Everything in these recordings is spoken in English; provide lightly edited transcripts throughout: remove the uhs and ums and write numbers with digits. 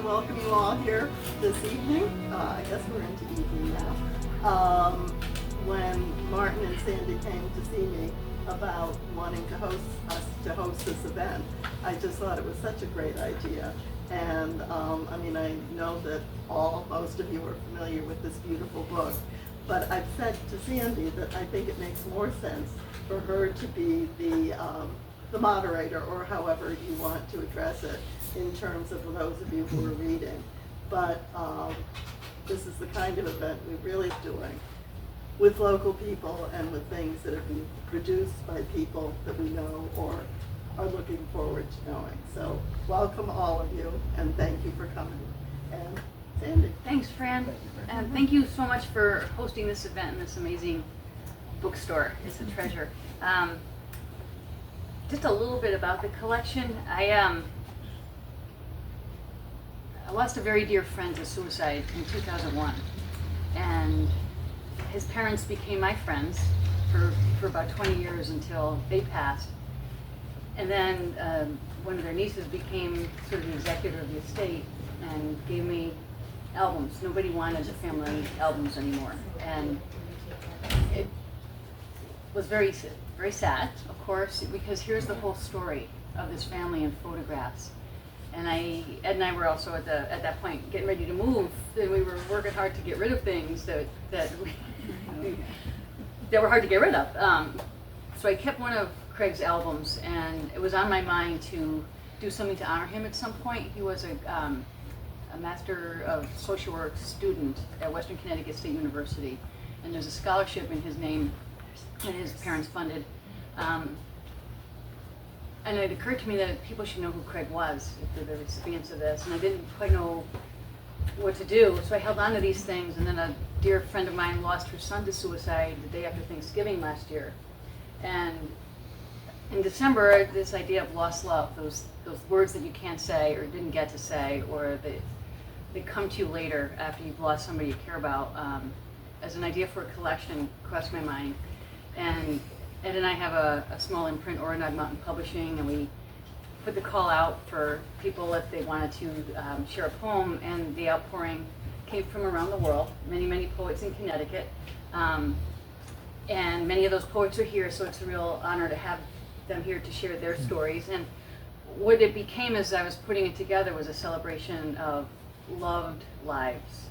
to welcome you all here this evening. I guess we're into evening now. When Martin and Sandy came to see me about wanting to host us to host this event, I just thought it was such a great idea. And I mean, I know that most of you are familiar with this beautiful book, but I've said to Sandy that I think it makes more sense for her to be the moderator, or however you want to address it, in terms of those of you who are reading. But this is the kind of event we're really doing with local people and with things that are being produced by people that we know or are looking forward to knowing. So welcome all of you, and thank you for coming. And Sandy. Thanks, Fran. And thank you so much for hosting this event in this amazing bookstore. It's a treasure. Just a little bit about the collection. I lost a very dear friend to suicide in 2001, and his parents became my friends for about 20 years until they passed. And then one of their nieces became sort of the executor of the estate and gave me albums. Nobody wanted the family albums anymore, and it was very sad, of course, because here's the whole story of this family in photographs. And Ed and I were also at that point getting ready to move, and we were working hard to get rid of things that were hard to get rid of. So I kept one of Craig's albums, and it was on my mind to do something to honor him at some point. He was a Master of Social Work student at Western Connecticut State University, and there's a scholarship in his name that his parents funded. And it occurred to me that people should know who Craig was if they're the recipients of this, and I didn't quite know what to do, so I held on to these things. And then a dear friend of mine lost her son to suicide the day after Thanksgiving last year. And in December, this idea of lost love, those words that you can't say or didn't get to say, or they come to you later after you've lost somebody you care about, as an idea for a collection crossed my mind. And Ed and I have a small imprint, Oronod Mountain Publishing, and we put the call out for people if they wanted to share a poem, and the outpouring came from around the world, many poets in Connecticut. And many of those poets are here, so it's a real honor to have them here to share their stories. And what it became as I was putting it together was a celebration of loved lives.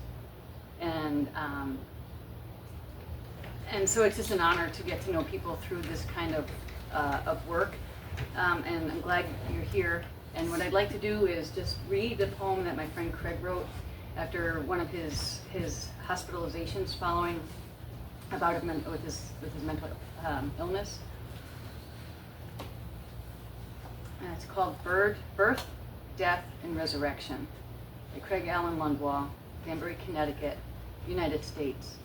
And so it's just an honor to get to know people through this kind of work. And I'm glad you're here. And what I'd like to do is just read the poem that my friend Craig wrote after one of his hospitalizations following with his mental illness. And it's called Birth, Death, and Resurrection by Craig Allen Lundwall, Danbury, Connecticut, United States.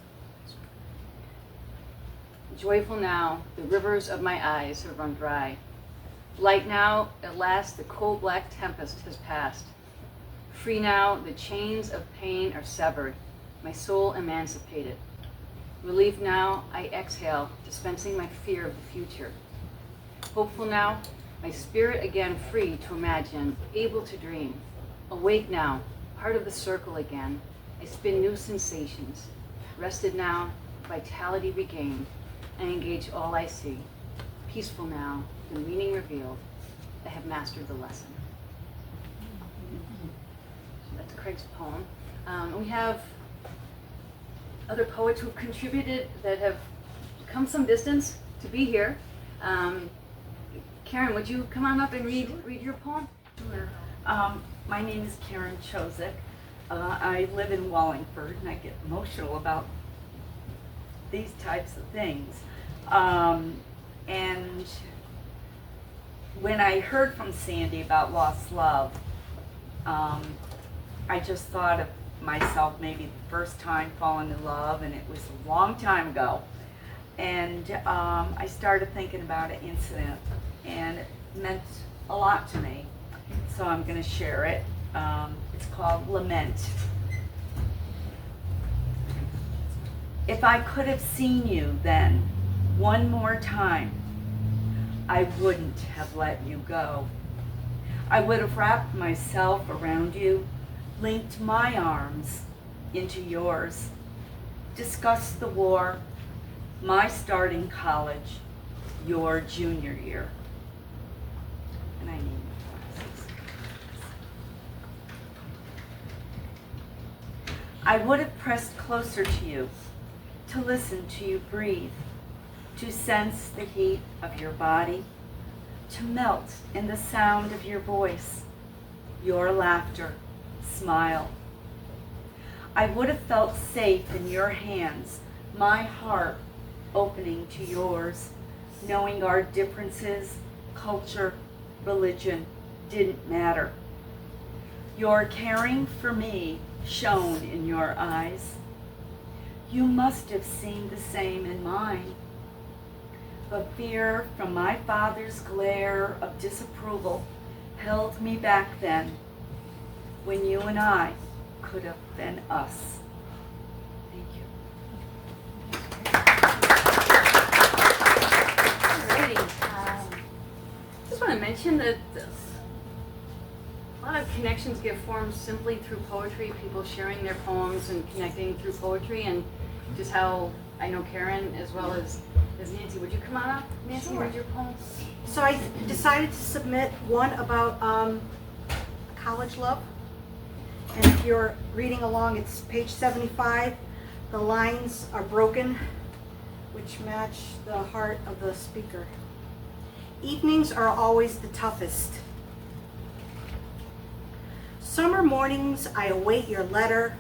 Joyful now, the rivers of my eyes have run dry. Light now, at last the coal black tempest has passed. Free now, the chains of pain are severed, my soul emancipated. Relief now, I exhale, dispensing my fear of the future. Hopeful now, my spirit again free to imagine, able to dream. Awake now, part of the circle again, I spin new sensations. Rested now, vitality regained, I engage all I see. Peaceful now, the meaning revealed, I have mastered the lesson. So that's Craig's poem. We have other poets who've contributed that have come some distance to be here. Karen, would you come on up and read your poem? Sure. My name is Karen Ciosek. I live in Wallingford, and I get emotional about these types of things. And when I heard from Sandy about lost love, I just thought of myself maybe the first time falling in love, and it was a long time ago. And I started thinking about an incident, and it meant a lot to me. So I'm going to share it. It's called Lament. If I could have seen you then one more time, I wouldn't have let you go. I would have wrapped myself around you, linked my arms into yours, discussed the war, my starting college, your junior year. And I need my glasses. I would have pressed closer to you, to listen to you breathe, to sense the heat of your body, to melt in the sound of your voice, your laughter, smile. I would have felt safe in your hands, my heart opening to yours, knowing our differences, culture, religion didn't matter. Your caring for me shone in your eyes. You must have seen the same in mine. But fear from my father's glare of disapproval held me back then, when you and I could have been us. Thank you. Alrighty. Just want to mention that a lot of connections get formed simply through poetry, people sharing their poems and connecting through poetry, and just how I know Karen as well as Nancy. Would you come on up, Nancy, Sure. read your poem? So I decided to submit one about college love. And if you're reading along, it's page 75. The lines are broken, which match the heart of the speaker. Evenings are always the toughest. Summer mornings, I await your letter,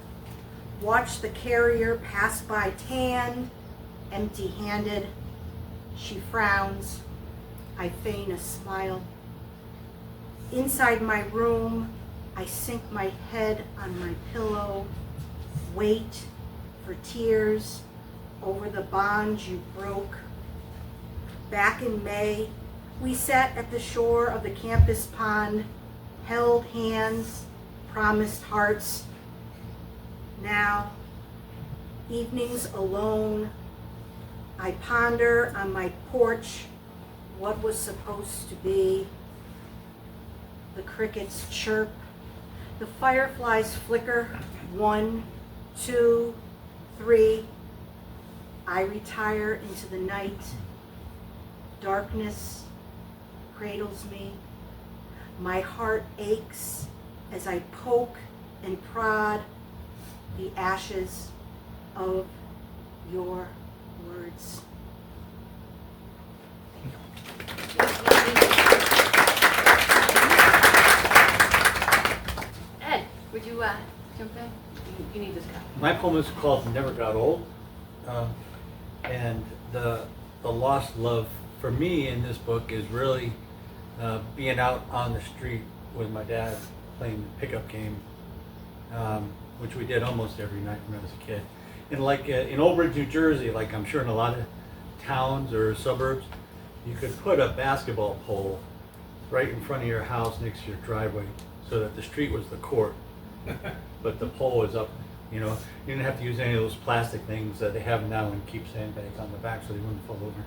watch the carrier pass by tanned, empty-handed. She frowns. I feign a smile. Inside my room, I sink my head on my pillow, wait for tears over the bonds you broke. Back in May, we sat at the shore of the campus pond, held hands, promised hearts. Now, evenings alone, I ponder on my porch what was supposed to be. The crickets chirp, the fireflies flicker, 1, 2, 3. I retire into the night. Darkness cradles me. My heart aches as I poke and prod the ashes of your words. Ed, would you jump in? You need this guy. My poem is called Never Got Old, and the lost love for me in this book is really being out on the street with my dad playing the pickup game, which we did almost every night when I was a kid. And like in Old Bridge, New Jersey, like I'm sure in a lot of towns or suburbs, you could put a basketball pole right in front of your house next to your driveway so that the street was the court, but the pole is up. You know, you didn't have to use any of those plastic things that they have now and keep sandbags on the back so they wouldn't fall over.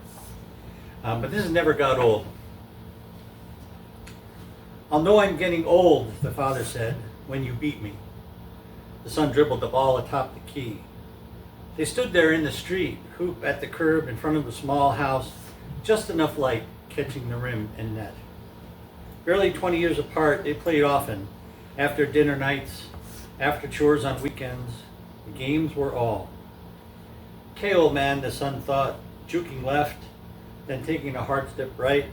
But this has never got old. I'll know I'm getting old, the father said, when you beat me. The son dribbled the ball atop the key. They stood there in the street, hoop at the curb in front of the small house, just enough light catching the rim and net. Barely 20 years apart, they played often, after dinner nights, after chores on weekends. The games were all. "Okay, old man," the son thought, juking left, then taking a hard step right.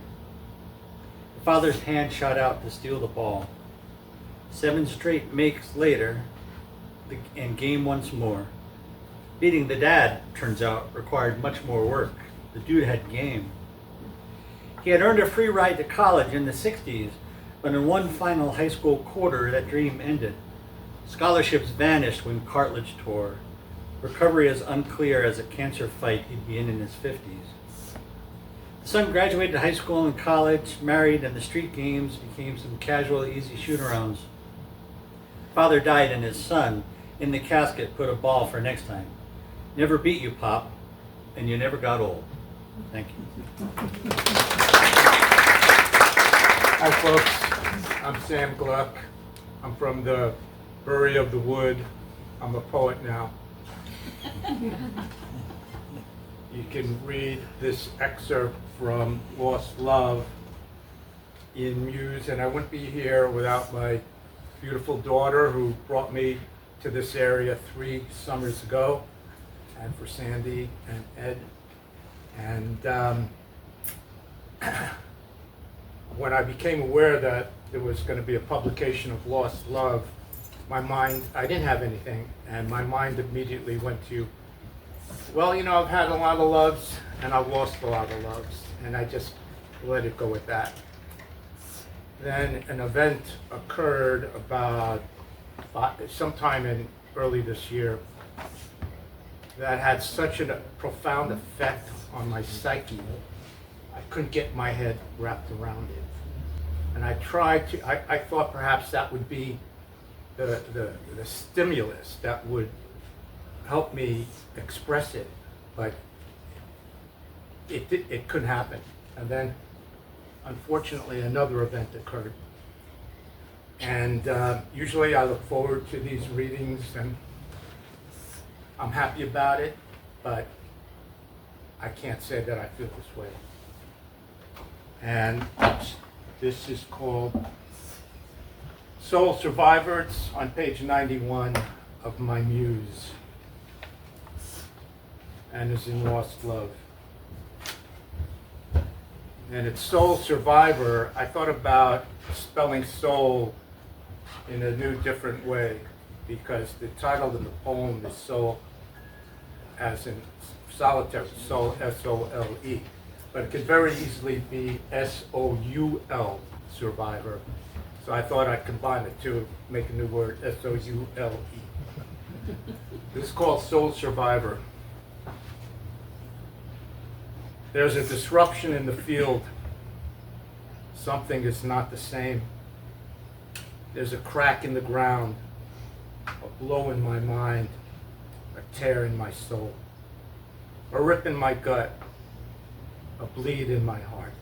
The father's hand shot out to steal the ball. 7 straight makes later, and game once more. Beating the dad, turns out, required much more work. The dude had game. He had earned a free ride to college in the 60s, but in one final high school quarter, that dream ended. Scholarships vanished when cartilage tore. Recovery as unclear as a cancer fight he'd be in his 50s. The son graduated high school and college, married, and the street games became some casual, easy shoot-arounds. Father died, and his son, in the casket, put a ball for next time. Never beat you, Pop, and you never got old. Thank you. Hi folks, I'm Sam Gluck. I'm from the Bury of the Wood. I'm a poet now. You can read this excerpt from Lost Love in Muse, and I wouldn't be here without my beautiful daughter who brought me to this area 3 summers ago, and for Sandy and Ed. And when I became aware that there was going to be a publication of Lost Love, my mind, I didn't have anything, and my mind immediately went to, well, you know, I've had a lot of loves, and I've lost a lot of loves, and I just let it go with that. Then an event occurred about sometime in early this year that had such a profound effect on my psyche. I couldn't get my head wrapped around it. And I tried to, I thought perhaps that would be the stimulus that would help me express it, but it couldn't happen. And then, unfortunately, another event occurred. And usually I look forward to these readings, and I'm happy about it, but I can't say that I feel this way. And this is called Soul Survivor. It's on page 91 of my Muse, and is in Lost Love. And it's Soul Survivor. I thought about spelling soul in a new, different way, because the title of the poem is Soul, as in solitary, soul, S-O-L-E. But it could very easily be S-O-U-L, survivor. So I thought I'd combine the two, make a new word, S-O-U-L-E. This is called Soul Survivor. There's a disruption in the field. Something is not the same. There's a crack in the ground, a blow in my mind, a tear in my soul, a rip in my gut, a bleed in my heart.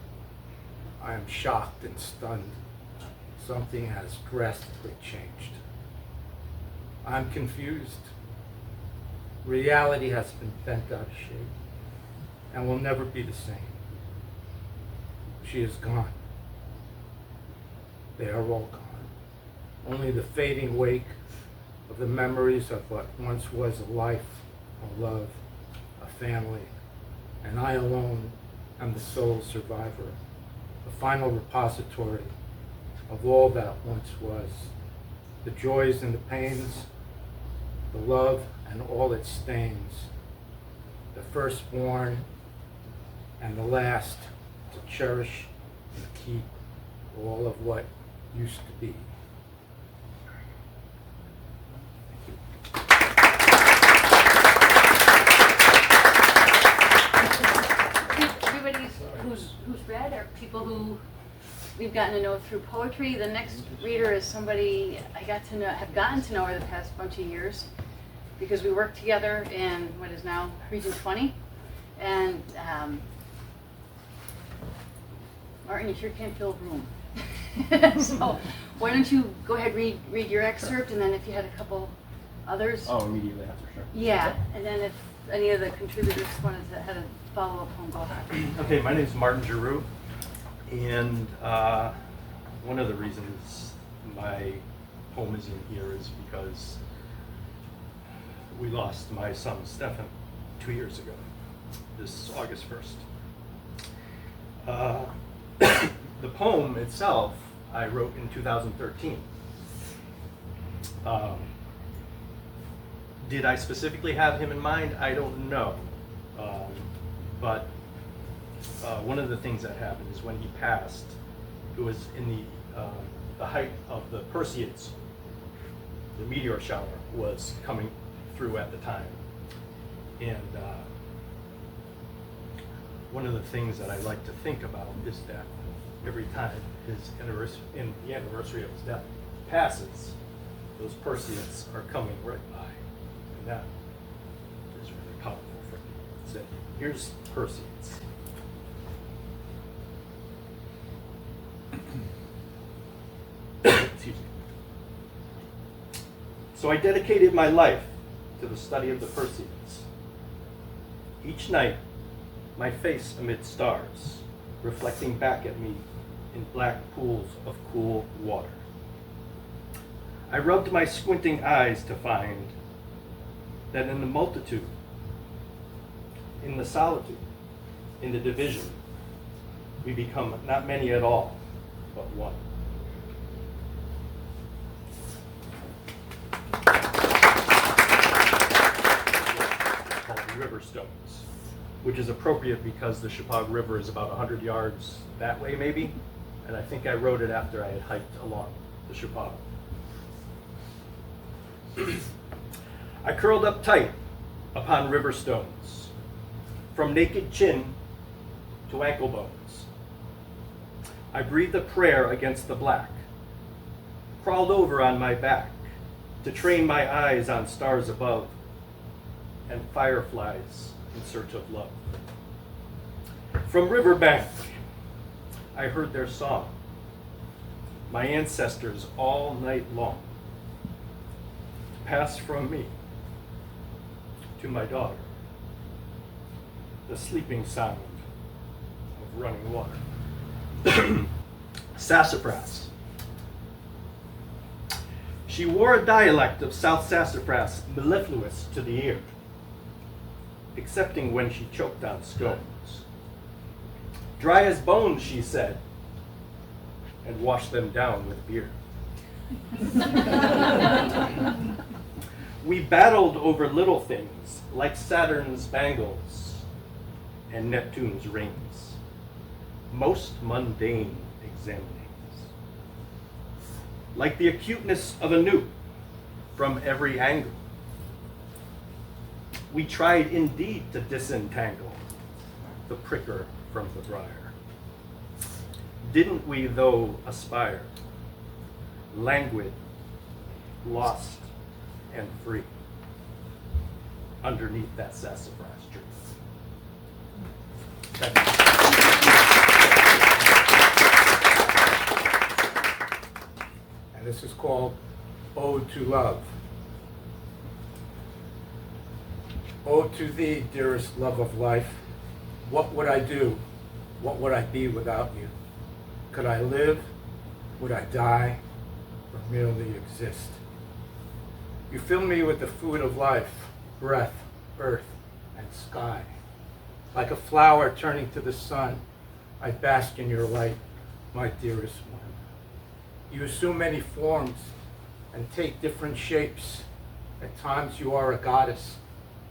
I am shocked and stunned. Something has drastically changed. I'm confused. Reality has been bent out of shape and will never be the same. She is gone. They are all gone. Only the fading wake of the memories of what once was a life, a love, a family, and I alone am the sole survivor, the final repository of all that once was, the joys and the pains, the love and all its stains, the firstborn and the last, to cherish and keep all of what used to be. Everybody who's read are people who we've gotten to know through poetry. The next reader is somebody I have gotten to know over the past bunch of years, because we worked together in what is now Region 20. And Martin, you sure can't fill a room. So why don't you go ahead, read your excerpt, and then if you had a couple others. Oh, immediately after, sure. Yeah, and then if any of the contributors wanted to had a follow-up poem, go ahead. Okay, my name is Martin Giroux, and one of the reasons my poem is in here is because we lost my son Stefan 2 years ago, this August 1st. The poem itself I wrote in 2013. Did I specifically have him in mind? I don't know. But one of the things that happened is when he passed, it was in the height of the Perseids. The meteor shower was coming through at the time. And one of the things that I like to think about is that every time the anniversary of his death passes, those Perseids are coming right by. And that is really powerful for me. So here's Perseids. Excuse me. So I dedicated my life to the study of the Perseids. Each night, my face amid stars, reflecting back at me in black pools of cool water. I rubbed my squinting eyes to find that in the multitude, in the solitude, in the division, we become not many at all, but one. Called River Stones, which is appropriate because the Chippewa River is about 100 yards that way maybe, and I think I wrote it after I had hiked along the Chippewa. I curled up tight upon river stones, from naked chin to ankle bones. I breathed a prayer against the black, crawled over on my back to train my eyes on stars above and fireflies in search of love. From riverbank, I heard their song, my ancestors all night long, pass from me to my daughter, the sleeping sound of running water. Sassafras. She wore a dialect of South Sassafras mellifluous to the ear, excepting when she choked on scones. Dry as bones, she said, and washed them down with beer. We battled over little things like Saturn's bangles and Neptune's rings, most mundane examinings. Like the acuteness of a newt from every angle, we tried indeed to disentangle the pricker from the briar. Didn't we, though, aspire, languid, lost, and free, underneath that sassafras tree? And this is called Ode to Love. Ode to thee, dearest love of life. What would I do? What would I be without you? Could I live? Would I die? Or merely exist? You fill me with the food of life, breath, earth, and sky. Like a flower turning to the sun, I bask in your light, my dearest one. You assume many forms and take different shapes. At times you are a goddess,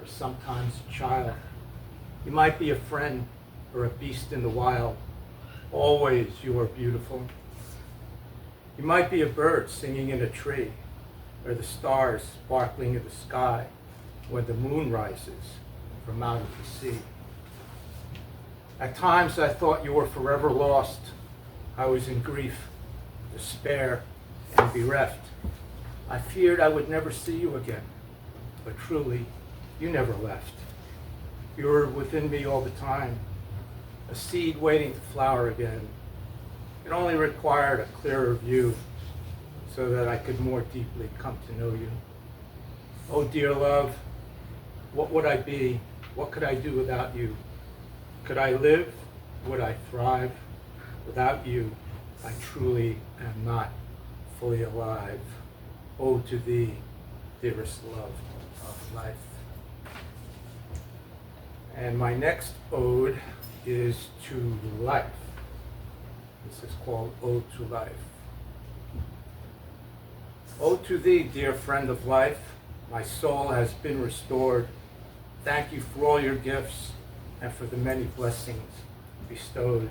or sometimes a child. You might be a friend or a beast in the wild. Always you are beautiful. You might be a bird singing in a tree, or the stars sparkling in the sky when the moon rises from out of the sea. At times I thought you were forever lost. I was in grief, despair, and bereft. I feared I would never see you again, but truly, you never left. You were within me all the time, a seed waiting to flower again. It only required a clearer view so that I could more deeply come to know you. Oh, dear love, what would I be? What could I do without you? Could I live? Would I thrive? Without you, I truly am not fully alive. Oh, to thee, dearest love of life. And my next ode is to life. This is called Ode to Life. Ode to thee, dear friend of life. My soul has been restored. Thank you for all your gifts and for the many blessings bestowed.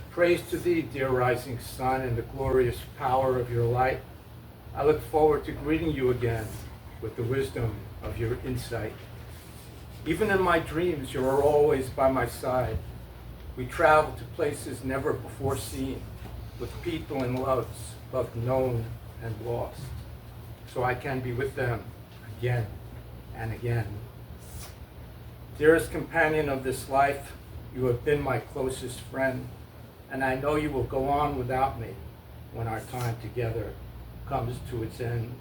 Praise to thee, dear rising sun, and the glorious power of your light. I look forward to greeting you again with the wisdom of your insight. Even in my dreams, you are always by my side. We travel to places never before seen, with people and loves, both known and lost, so I can be with them again and again. Dearest companion of this life, you have been my closest friend, and I know you will go on without me when our time together comes to its end.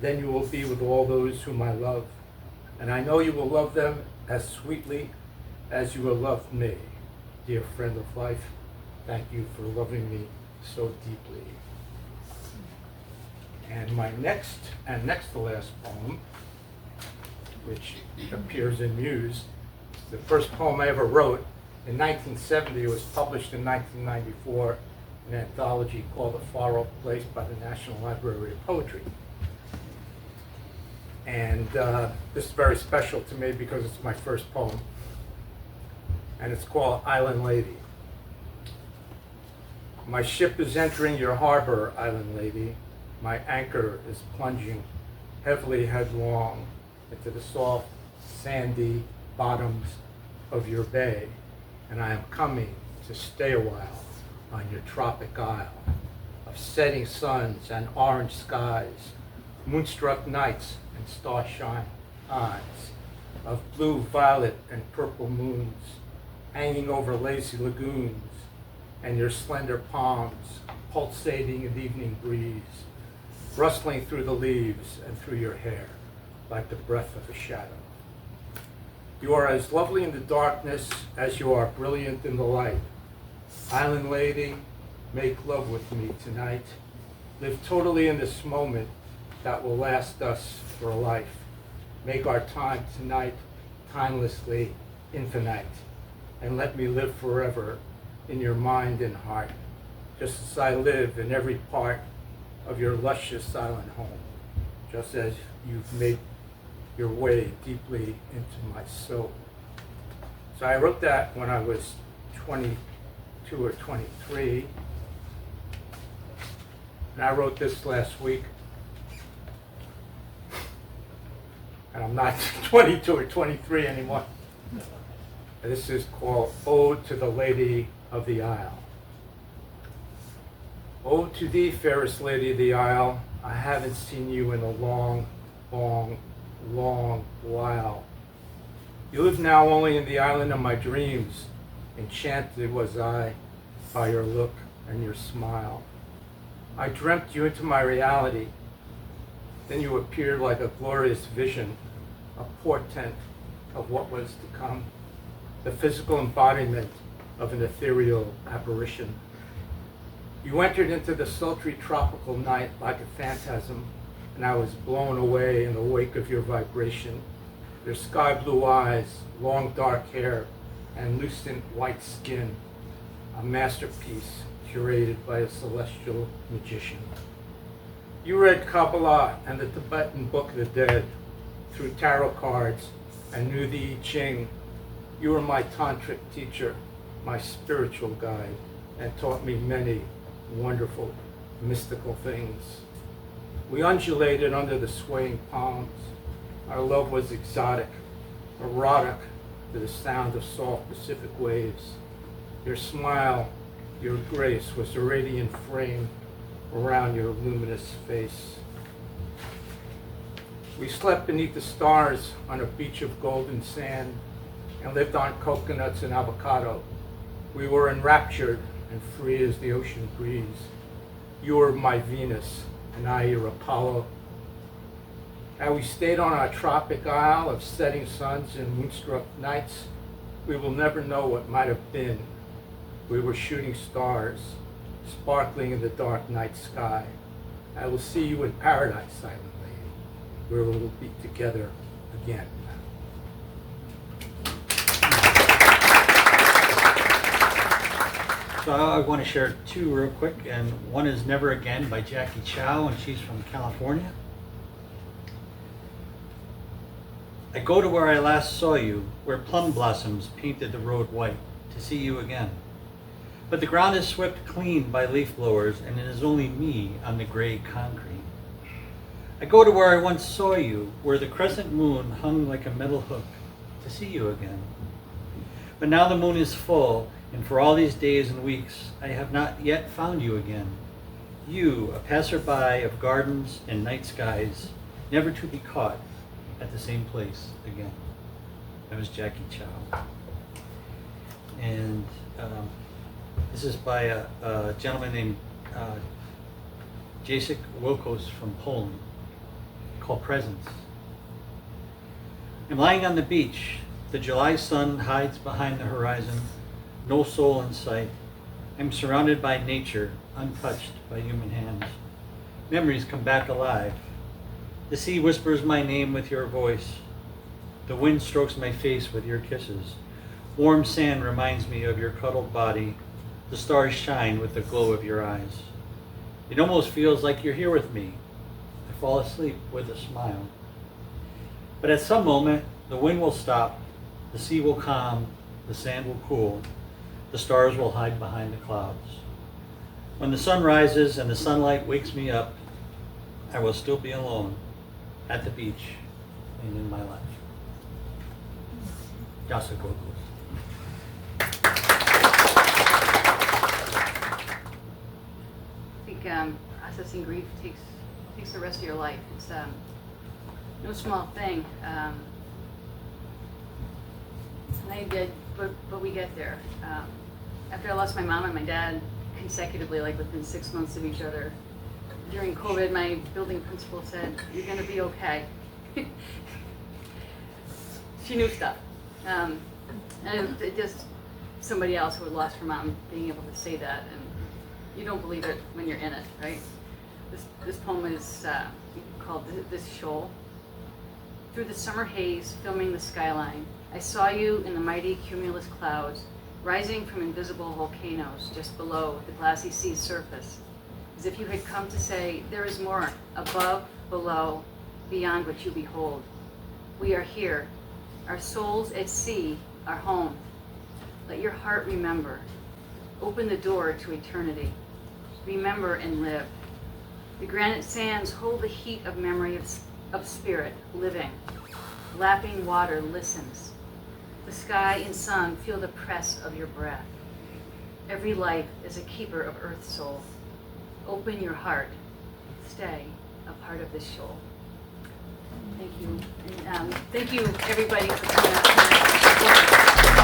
Then you will be with all those whom I love, and I know you will love them as sweetly as you will love me. Dear friend of life, thank you for loving me so deeply. And my next to last poem, which appears in Muse, is the first poem I ever wrote. In 1970, it was published in 1994 in an anthology called A Far Off Place by the National Library of Poetry. And this is very special to me because it's my first poem. And it's called Island Lady. My ship is entering your harbor, Island Lady. My anchor is plunging heavily headlong into the soft, sandy bottoms of your bay. And I am coming to stay a while on your tropic isle of setting suns and orange skies, moonstruck nights and starshine eyes, of blue, violet, and purple moons hanging over lazy lagoons, and your slender palms pulsating in the evening breeze, rustling through the leaves and through your hair like the breath of a shadow. You are as lovely in the darkness as you are brilliant in the light. Island Lady, make love with me tonight. Live totally in this moment that will last us for a life. Make our time tonight timelessly infinite, and let me live forever in your mind and heart, just as I live in every part of your luscious island home, just as you've made your way deeply into my soul. So I wrote that when I was 22 or 23, and I wrote this last week, and I'm not 22 or 23 anymore. This is called Ode to the Lady of the Isle. Ode to thee, fairest lady of the isle, I haven't seen you in a long, long, long while. You live now only in the island of my dreams. Enchanted was I by your look and your smile. I dreamt you into my reality. Then you appeared like a glorious vision, a portent of what was to come, the physical embodiment of an ethereal apparition. You entered into the sultry tropical night like a phantasm, and I was blown away in the wake of your vibration. Your sky blue eyes, long dark hair, and lucent white skin, a masterpiece curated by a celestial magician. You read Kabbalah and the Tibetan Book of the Dead through tarot cards and knew the I Ching. You were my tantric teacher, my spiritual guide, and taught me many wonderful, mystical things. We undulated under the swaying palms. Our love was exotic, erotic, to the sound of soft Pacific waves. Your smile, your grace was a radiant frame around your luminous face. We slept beneath the stars on a beach of golden sand and lived on coconuts and avocado. We were enraptured and free as the ocean breeze. You were my Venus, and I your Apollo. How we stayed on our tropic isle of setting suns and moonstruck nights, we will never know what might have been. We were shooting stars, sparkling in the dark night sky. I will see you in paradise, Silent Lady, where we will be together again. So I want to share two real quick, and one is Never Again by Jackie Chow, and she's from California. I go to where I last saw you, where plum blossoms painted the road white, to see you again. But the ground is swept clean by leaf blowers, and it is only me on the gray concrete. I go to where I once saw you, where the crescent moon hung like a metal hook, to see you again. But now the moon is full, and for all these days and weeks, I have not yet found you again. You, a passerby of gardens and night skies, never to be caught at the same place again. That was Jackie Chow. And this is by a gentleman named Ciosek from Poland. call presence. I'm lying on the beach. The July sun hides behind the horizon, no soul in sight. I'm surrounded by nature, untouched by human hands. Memories come back alive. The sea whispers my name with your voice. The wind strokes my face with your kisses. Warm sand reminds me of your cuddled body. The stars shine with the glow of your eyes. It almost feels like you're here with me. I fall asleep with a smile. But at some moment, the wind will stop, the sea will calm, the sand will cool, the stars will hide behind the clouds. When the sun rises and the sunlight wakes me up, I will still be alone at the beach and in my life. Ciosek. I think processing grief takes the rest of your life. It's no small thing. And I did, but we get there. After I lost my mom and my dad consecutively, like within 6 months of each other, during COVID, my building principal said, "You're gonna be okay." She knew stuff. And it just somebody else who had lost her mom being able to say that, and you don't believe it when you're in it, right? This poem is called This Shoal. Through the summer haze, filming the skyline, I saw you in the mighty cumulus clouds, rising from invisible volcanoes just below the glassy sea's surface, as if you had come to say, there is more, above, below, beyond what you behold. We are here, our souls at sea, our home. Let your heart remember. Open the door to eternity. Remember and live. The granite sands hold the heat of memory of spirit, living. Lapping water listens. The sky and sun feel the press of your breath. Every life is a keeper of Earth's soul. Open your heart. Stay a part of this shoal. Thank you. And thank you, everybody, for coming out tonight.